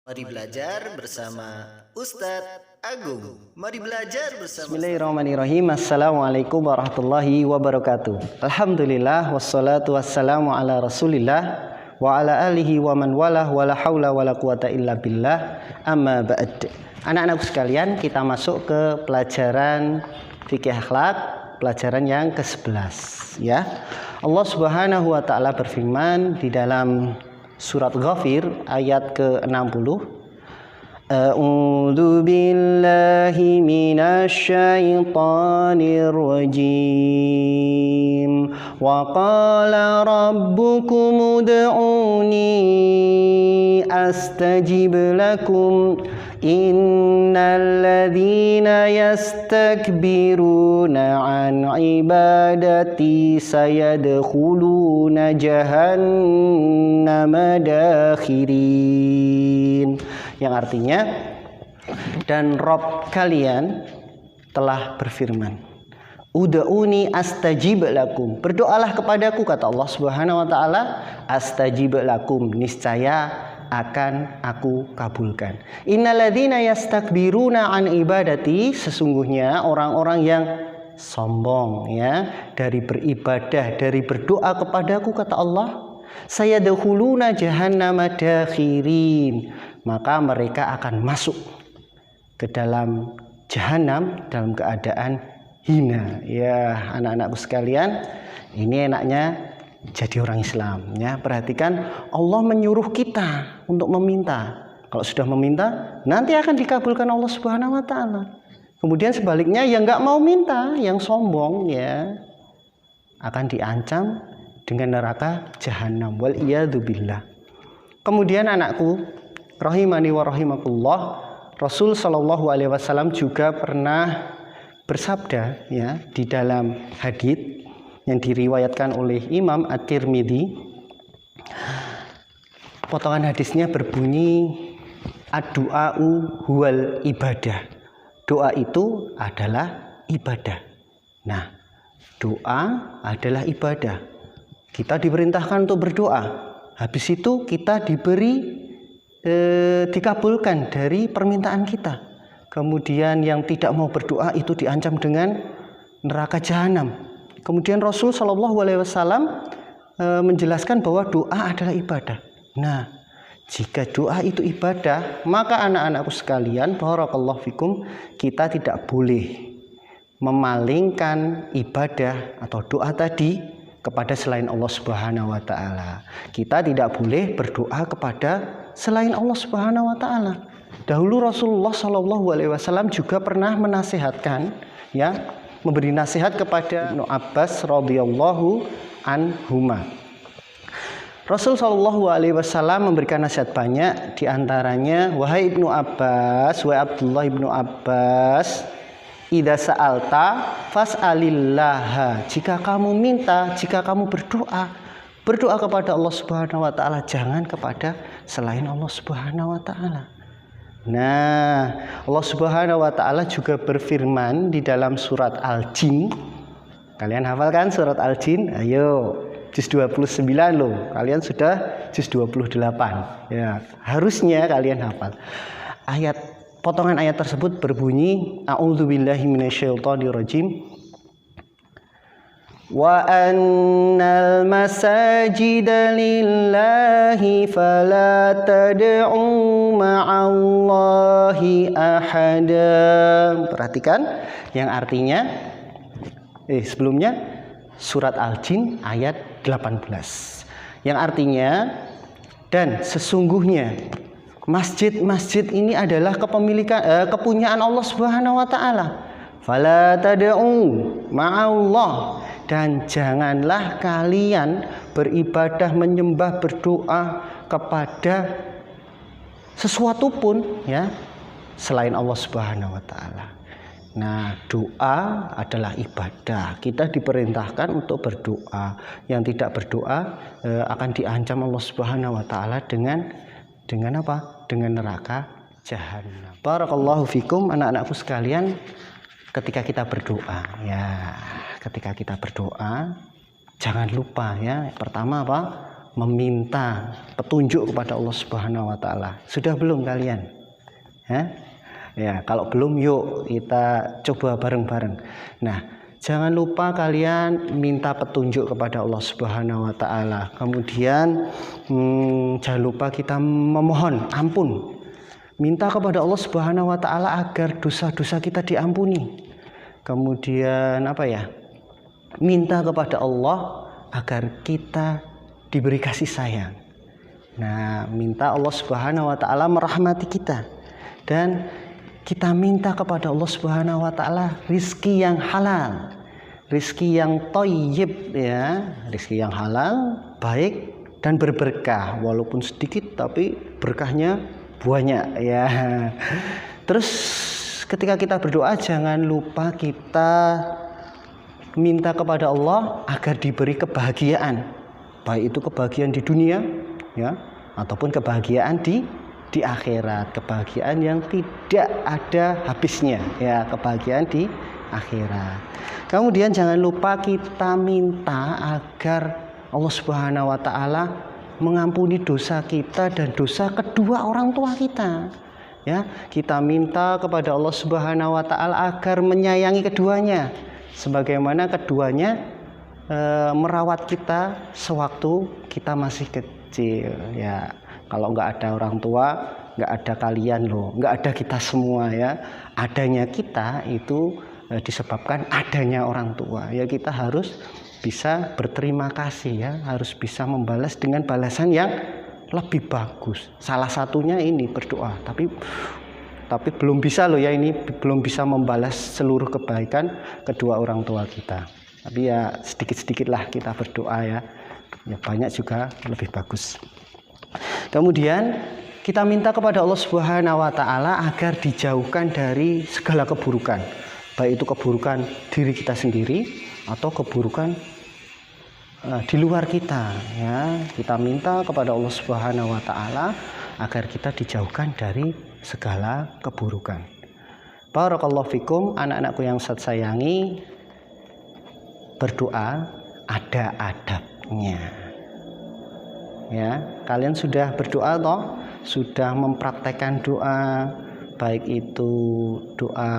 Mari belajar bersama Ustadz Agung. Mari belajar bersama. Bismillahirrahmanirrahim. Assalamualaikum warahmatullahi wabarakatuh. Alhamdulillah wassalatu wassalamu ala Rasulillah wa ala alihi wa man walah wala haula wala quwata illa billah. Amma ba'd. Anak-anakku sekalian, kita masuk ke pelajaran fikih akhlak, pelajaran yang ke-11 ya. Allah Subhanahu wa taala berfirman di dalam surat Ghafir ayat ke-60. A'udzu billahi minasy syaithanir rajim. Wa qala rabbukum ud'uni astajib lakum. Innal ladzina yastakbiruna an ibadati sayadkhuluna jahannama dakhirin. Yang artinya, dan Rabb kalian telah berfirman, ud'uni astajib lakum, berdoalah kepadaku, kata Allah Subhanahu wa taala, astajib lakum, niscaya akan aku kabulkan. Innalladzina yastakbiruna an ibadati, sesungguhnya orang-orang yang sombong ya dari beribadah, dari berdoa kepadaku, kata Allah, sayadkhuluna jahannama dakhirin, maka mereka akan masuk ke dalam jahanam dalam keadaan hina. Ya, anak-anakku sekalian, ini enaknya jadi orang Islam ya. Perhatikan, Allah menyuruh kita untuk meminta. Kalau sudah meminta, nanti akan dikabulkan Allah Subhanahu wa taala. Kemudian sebaliknya, yang nggak mau minta, yang sombong ya, akan diancam dengan neraka jahanam. Wal iyadu billah. Kemudian anakku rahimani wa rahimakumullah, Rasul Shallallahu alaihi wasallam juga pernah bersabda ya di dalam hadits yang diriwayatkan oleh Imam At-Tirmidzi. Potongan hadisnya berbunyi, ad-du'a'u huwal ibadah. Doa itu adalah ibadah. Nah, doa adalah ibadah. Kita diperintahkan untuk berdoa. Habis itu kita dikabulkan dari permintaan kita. Kemudian yang tidak mau berdoa itu diancam dengan neraka jahanam. Kemudian Rasul Shallallahu alaihi wasallam menjelaskan bahwa doa adalah ibadah. Nah, jika doa itu ibadah, maka anak-anakku sekalian, barakallahu fikum, kita tidak boleh memalingkan ibadah atau doa tadi kepada selain Allah Subhanahu wa taala. Kita tidak boleh berdoa kepada selain Allah Subhanahu wa taala. Dahulu Rasulullah Shallallahu alaihi wasallam juga pernah menasihatkan ya, memberi nasihat kepada Ibnu Abbas radhiyallahu anhuma. Rasul Shallallahu alaihi wasallam memberikan nasihat banyak, di antaranya, wahai Ibnu Abbas, wahai Abdullah Ibnu Abbas, idza sa'alta fas'alillaha, jika kamu minta, jika kamu berdoa, berdoa kepada Allah Subhanahu wa taala, jangan kepada selain Allah Subhanahu wa taala. Nah, Allah Subhanahu wa taala juga berfirman di dalam surat Al-Jin. Kalian hafal kan surat Al-Jin? Ayo, juz 29 loh. Kalian sudah juz 28. Ya, harusnya kalian hafal. Potongan ayat tersebut berbunyi, a'udzubillahi minasyaitonirrajim. Wa annal masajida lillahi fala tad'u ma'allahi ahada. Perhatikan, yang artinya sebelumnya surat Al-Jin ayat 18. Yang artinya, dan sesungguhnya masjid-masjid ini adalah kepunyaan Allah Subhanahu wa taala. Fala tad'u ma'allah, dan janganlah kalian beribadah, menyembah, berdoa kepada sesuatu pun ya selain Allah Subhanahu wa taala. Nah, doa adalah ibadah. Kita diperintahkan untuk berdoa. Yang tidak berdoa akan diancam Allah Subhanahu wa taala dengan apa? Dengan neraka jahanam. Barakallahu fikum, anak-anakku sekalian, ketika kita berdoa ya, ketika kita berdoa jangan lupa ya, pertama apa? meminta petunjuk kepada Allah Subhanahu wa taala. Sudah belum kalian? Ya, kalau belum yuk kita coba bareng-bareng. Nah, jangan lupa kalian minta petunjuk kepada Allah Subhanahu wa taala. Kemudian jangan lupa kita memohon ampun. Minta kepada Allah Subhanahu wa taala agar dosa-dosa kita diampuni. Kemudian minta kepada Allah agar kita diberi kasih sayang. Nah, minta Allah Subhanahu wa taala merahmati kita. Dan kita minta kepada Allah Subhanahu wa taala rizki yang halal, rizki yang thayyib ya, rizki yang halal, baik dan berberkah, walaupun sedikit tapi berkahnya banyak ya. Terus ketika kita berdoa jangan lupa kita minta kepada Allah agar diberi kebahagiaan, baik itu kebahagiaan di dunia ya ataupun kebahagiaan di akhirat, kebahagiaan yang tidak ada habisnya ya, kebahagiaan di akhirat. Kemudian jangan lupa kita minta agar Allah Subhanahu wa taala mengampuni dosa kita dan dosa kedua orang tua kita. Ya, kita minta kepada Allah Subhanahu wa taala agar menyayangi keduanya sebagaimana keduanya merawat kita sewaktu kita masih kecil ya. Kalau nggak ada orang tua, nggak ada kalian loh, nggak ada kita semua ya. Adanya kita itu disebabkan adanya orang tua. Ya kita harus bisa berterima kasih ya, harus bisa membalas dengan balasan yang lebih bagus. Salah satunya ini berdoa. Tapi belum bisa loh ya, ini belum bisa membalas seluruh kebaikan kedua orang tua kita. Tapi ya sedikit-sedikit lah kita berdoa ya. Ya banyak juga lebih bagus. Kemudian kita minta kepada Allah Subhanahu wa taala agar dijauhkan dari segala keburukan, baik itu keburukan diri kita sendiri atau keburukan di luar kita ya. Kita minta kepada Allah Subhanahu wa taala agar kita dijauhkan dari segala keburukan. Barakallahu fikum, anak-anakku yang saya sayangi, berdoa ada adabnya. Ya, kalian sudah berdoa toh? Sudah mempraktekkan doa, baik itu doa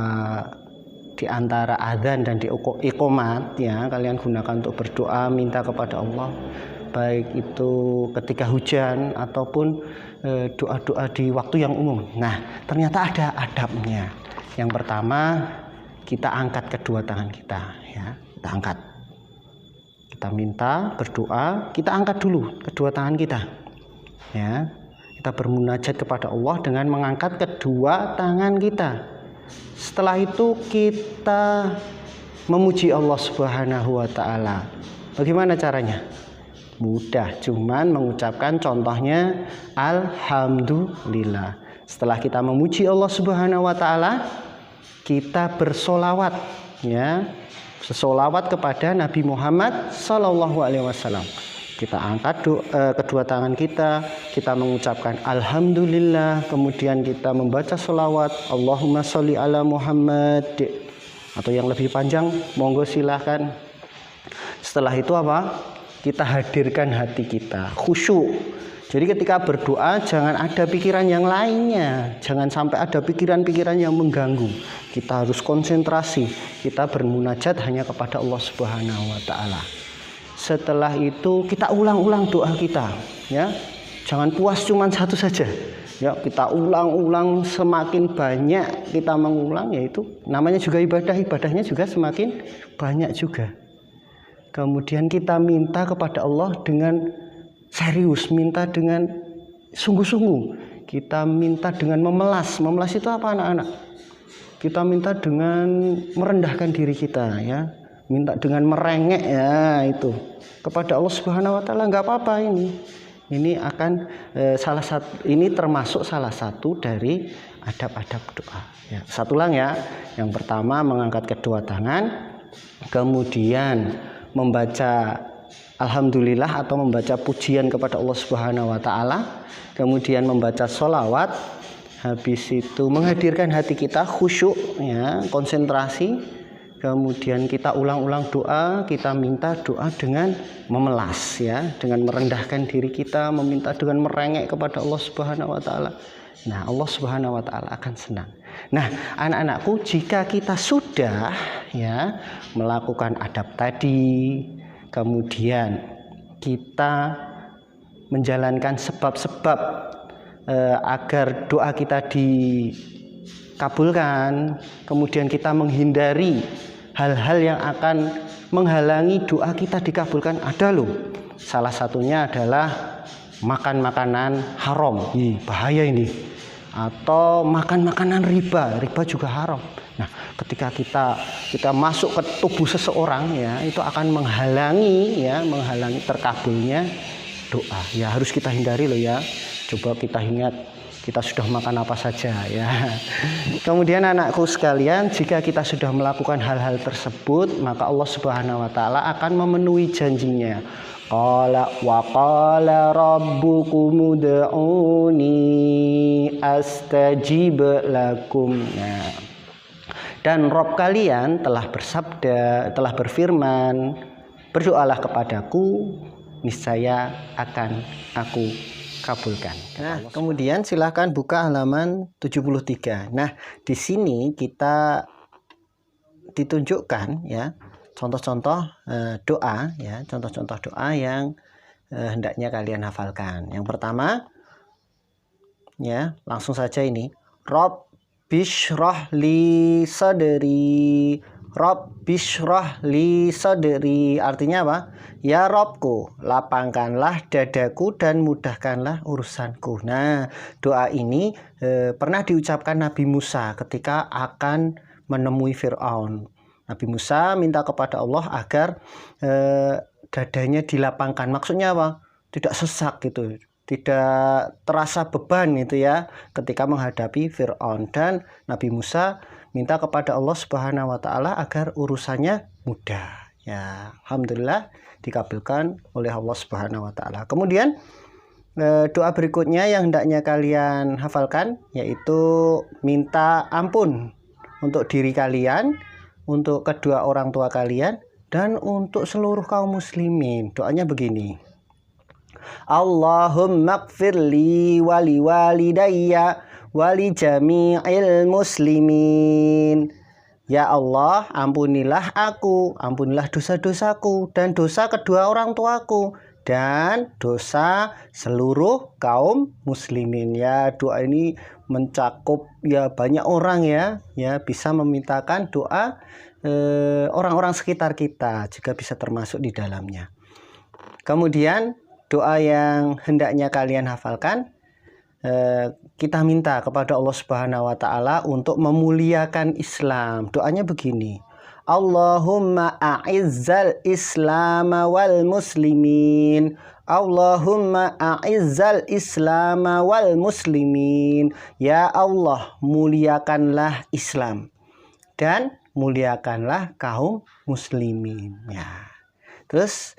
di antara azan dan di iqomat ya, kalian gunakan untuk berdoa minta kepada Allah, baik itu ketika hujan ataupun doa-doa di waktu yang umum. Nah, ternyata ada adabnya. Yang pertama, kita angkat kedua tangan kita ya, kita angkat. Kita minta berdoa, kita angkat dulu kedua tangan kita ya. Kita bermunajat kepada Allah dengan mengangkat kedua tangan kita. Setelah itu kita memuji Allah Subhanahu wa taala. Bagaimana caranya? Mudah, cuman mengucapkan contohnya alhamdulillah. Setelah kita memuji Allah Subhanahu wa taala, kita bersolawat ya. Selawat kepada Nabi Muhammad Sallallahu Alaihi Wasallam. Kita angkat kedua tangan kita mengucapkan alhamdulillah, kemudian kita membaca selawat Allahumma sholli ala Muhammad, atau yang lebih panjang monggo silahkan. Setelah itu apa? Kita hadirkan hati kita, khusyuk. Jadi ketika berdoa jangan ada pikiran yang lainnya, jangan sampai ada pikiran-pikiran yang mengganggu. Kita harus konsentrasi, kita bermunajat hanya kepada Allah Subhanahu wa taala. Setelah itu kita ulang-ulang doa kita, ya. Jangan puas cuma satu saja. Ya, kita ulang-ulang, semakin banyak kita mengulang, yaitu namanya juga ibadah, ibadahnya juga semakin banyak juga. Kemudian kita minta kepada Allah dengan serius, minta dengan sungguh-sungguh. Kita minta dengan memelas. Memelas itu apa anak-anak? Kita minta dengan merendahkan diri kita ya. Minta dengan merengek ya itu. Kepada Allah Subhanahu wa taala enggak apa-apa ini. Ini akan ini termasuk salah satu dari adab-adab doa ya. Satu ulang ya. Yang pertama mengangkat kedua tangan, kemudian membaca alhamdulillah atau membaca pujian kepada Allah Subhanahu wa taala, kemudian membaca sholawat, habis itu menghadirkan hati kita khusyuk ya, konsentrasi, kemudian kita ulang-ulang doa, kita minta doa dengan memelas ya, dengan merendahkan diri kita, meminta dengan merengek kepada Allah Subhanahu wa taala. Nah, Allah Subhanahu wa taala akan senang. Nah, anak-anakku, jika kita sudah ya melakukan adab tadi, kemudian kita menjalankan sebab-sebab agar doa kita dikabulkan, kemudian kita menghindari hal-hal yang akan menghalangi doa kita dikabulkan. Ada loh, salah satunya adalah makan makanan haram. Bahaya ini. Atau makan makanan riba juga haram. Nah, ketika kita masuk ke tubuh seseorang ya, itu akan menghalangi terkabulnya doa. Ya, harus kita hindari loh ya. Coba kita ingat kita sudah makan apa saja ya. Kemudian anakku sekalian, jika kita sudah melakukan hal-hal tersebut, maka Allah Subhanahu wa taala akan memenuhi janjinya. Qala wa qala rabbukum ud'uni astajib lakum. Nah, dan Rabb kalian telah bersabda, telah berfirman, berdoalah kepadaku, niscaya akan aku kabulkan. Nah, kemudian silahkan buka halaman 73. Nah, di sini kita ditunjukkan ya contoh-contoh doa ya, contoh-contoh doa yang hendaknya kalian hafalkan. Yang pertama ya, langsung saja ini. Rabbishrah li sadri. Rabbishrah li sadri, artinya apa? Ya Robku, lapangkanlah dadaku dan mudahkanlah urusanku. Nah, doa ini pernah diucapkan Nabi Musa ketika akan menemui Fir'aun. Nabi Musa minta kepada Allah agar dadanya dilapangkan. Maksudnya apa? Tidak sesak gitu, tidak terasa beban gitu ya ketika menghadapi Fir'aun. Dan Nabi Musa minta kepada Allah Subhanahu wa taala agar urusannya mudah. Ya, alhamdulillah dikabulkan oleh Allah Subhanahu wa taala. Kemudian doa berikutnya yang hendaknya kalian hafalkan yaitu minta ampun untuk diri kalian, untuk kedua orang tua kalian, dan untuk seluruh kaum muslimin. Doanya begini. Allahumma gfirli wali walidayya wali jami'il muslimin. Ya Allah, ampunilah aku, ampunilah dosa-dosaku dan dosa kedua orang tuaku dan dosa seluruh kaum muslimin. Ya, doa ini mencakup ya banyak orang ya bisa memintakan doa orang-orang sekitar kita juga bisa termasuk di dalamnya. Kemudian doa yang hendaknya kalian hafalkan, kita minta kepada Allah Subhanahu wa taala untuk memuliakan Islam. Doanya begini. Allahumma a'izzal Islam wal muslimin. Allahumma a'izzal Islam wal muslimin. Ya Allah, muliakanlah Islam dan muliakanlah kaum muslimin. Ya. Terus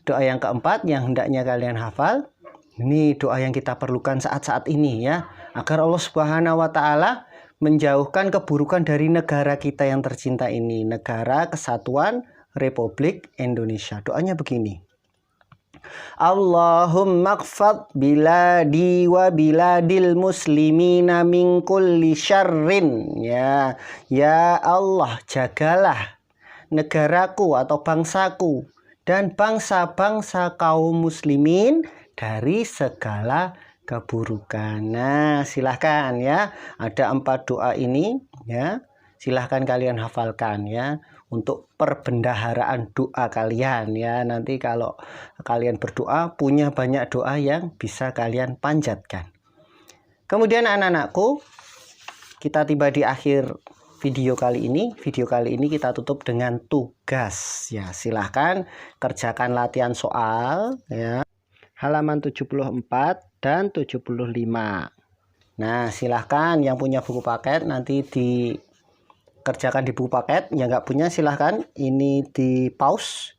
doa yang keempat yang hendaknya kalian hafal. Ini doa yang kita perlukan saat-saat ini ya, agar Allah Subhanahu wa taala menjauhkan keburukan dari negara kita yang tercinta ini, Negara Kesatuan Republik Indonesia. Doanya begini. Allahumma qfad biladi wa biladil muslimina min kulli syarrin. Ya Allah, jagalah negaraku atau bangsaku dan bangsa-bangsa kaum muslimin dari segala keburukan. Nah, silahkan ya, ada 4 doa ini ya, silahkan kalian hafalkan ya untuk perbendaharaan doa kalian ya. Nanti kalau kalian berdoa punya banyak doa yang bisa kalian panjatkan. Kemudian anak-anakku, kita tiba di akhir video kali ini. Video kali ini kita tutup dengan tugas ya. Silahkan kerjakan latihan soal ya, halaman 74 dan 75. Nah, silahkan yang punya buku paket nanti dikerjakan di buku paket. Yang nggak punya silahkan ini di pause,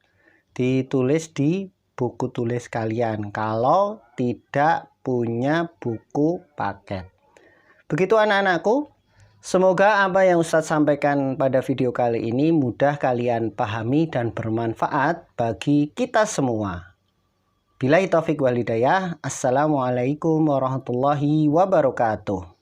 ditulis di buku tulis kalian kalau tidak punya buku paket. Begitu anak-anakku. Semoga apa yang Ustadz sampaikan pada video kali ini mudah kalian pahami dan bermanfaat bagi kita semua. Billahi taufiq wal hidayah. Assalamualaikum warahmatullahi wabarakatuh.